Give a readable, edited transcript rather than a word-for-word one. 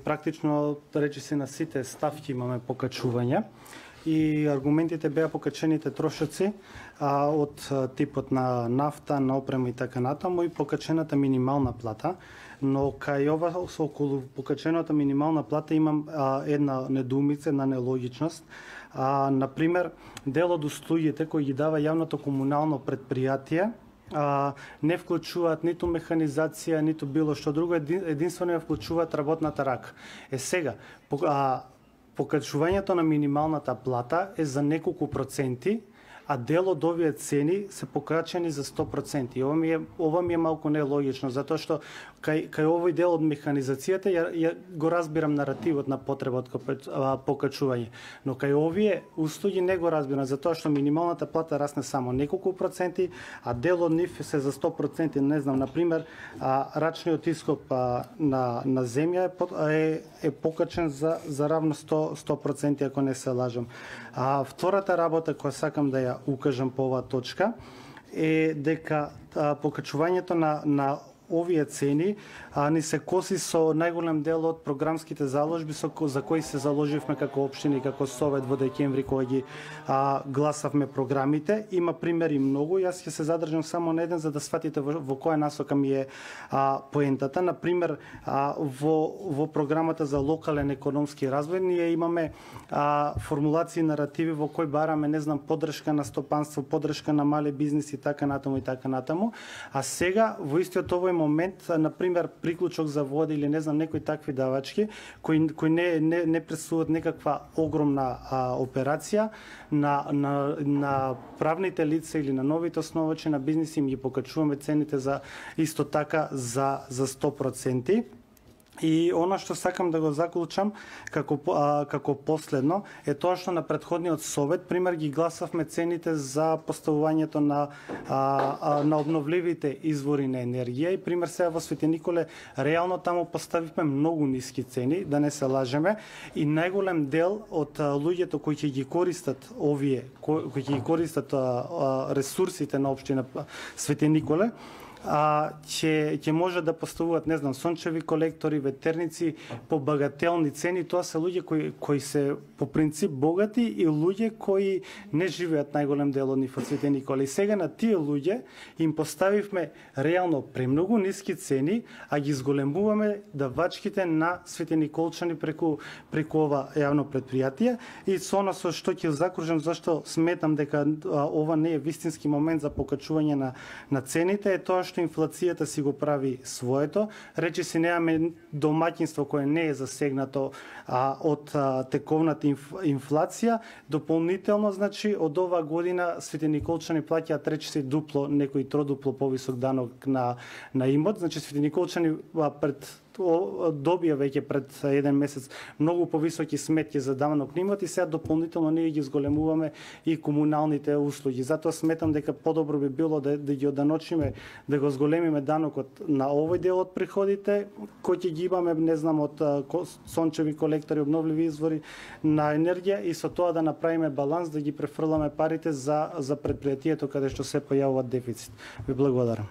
практично, речи се, на сите ставки имаме покачување. И аргументите беа покачените трошоци од типот на нафта, на опрема и така натаму, и покачената минимална плата. Но кај ова со околу покачената минимална плата имам една недоумица, една нелогичност. Например, дел од услугите кои ги дава јавното комунално предпријатие не вклучуваат ниту механизација, ниту било што друго, единствено ја вклучуваат работната рака. Сега, покачувањето на минималната плата е за неколку проценти, а дел од овие цени се покачени за 100%. И ова ми е малку нелогично, затоа што кај овој дел од механизацијата ја го разбирам наративот на потреба од покачување. Но кај овие услуги не го разбирам, затоа што минималната плата расне само неколку проценти, а дел од нив се за 100%. Не знам, например, рачниот ископ на земја е покачен за равно 100%, ако не се лажам. Втората работа која сакам да ја укажам по оваа точка е дека покачувањето на овие цени ни се коси со најголем дел од програмските заложби за кои се заложивме како општини и како совет во декември кога ги гласавме програмите. Има примери многу, јас ќе се задржам само на еден за да сватите во која насока ми е поентата. Например, во програмата за локален економски развој ние имаме формулации наративи во кои бараме, не знам, поддршка на стопанство, поддршка на мали бизниси и така натаму и така натаму. А сега во истиот овој момент, например, приклучок за вода или не знам некои такви давачки кои не представуваат некаква огромна операција на правните лица или на новите основачи на бизнис им ги покачуваме цените за исто така за 100%. И она што сакам да го заклучам како последно е тоа што на претходниот совет, пример, ги гласавме цените за поставувањето на обновливите извори на енергија и пример сега во Свети Николе реално таму поставивме многу ниски цени, да не се лажеме, и најголем дел од луѓето кои ќе ги користат кои ќе ги користат ресурсите на општина Свети Николе, ќе може да поставуваат, не знам, сончеви колектори, ветерници по багателни цени. Тоа се луѓе кои се по принцип богати и луѓе кои не живеат најголем дел од нив од Свети Никола. И сега на тие луѓе им поставивме реално премногу ниски цени, а ги зголемуваме давачките на Свети Николчани преку ова јавно предпријатие. И со она со што ќе закружам зашто сметам дека ова не е вистински момент за покачување на цените, е тоа што инфлацијата си го прави своето. Речи си, немаме домаќинство кое не е засегнато од тековната инфлација. Дополнително, значи, од оваа година Свети Николчани плаќаат, речи си, дупло, некој тродупло повисок данок на имот. Значи, Свети Николчани добија веќе пред еден месец многу повисоки сметки за данок на имот и сега дополнително ние ги зголемуваме и комуналните услуги. Затоа сметам дека подобро би било да ги оданочиме, да го зголемиме данокот на овој дел од приходите, кој ќе ги имаме, не знам, од сончеви колектори, обновливи извори на енергија, и со тоа да направиме баланс, да ги префрламе парите за предпријатието каде што се појавува дефицит. Ви благодарам.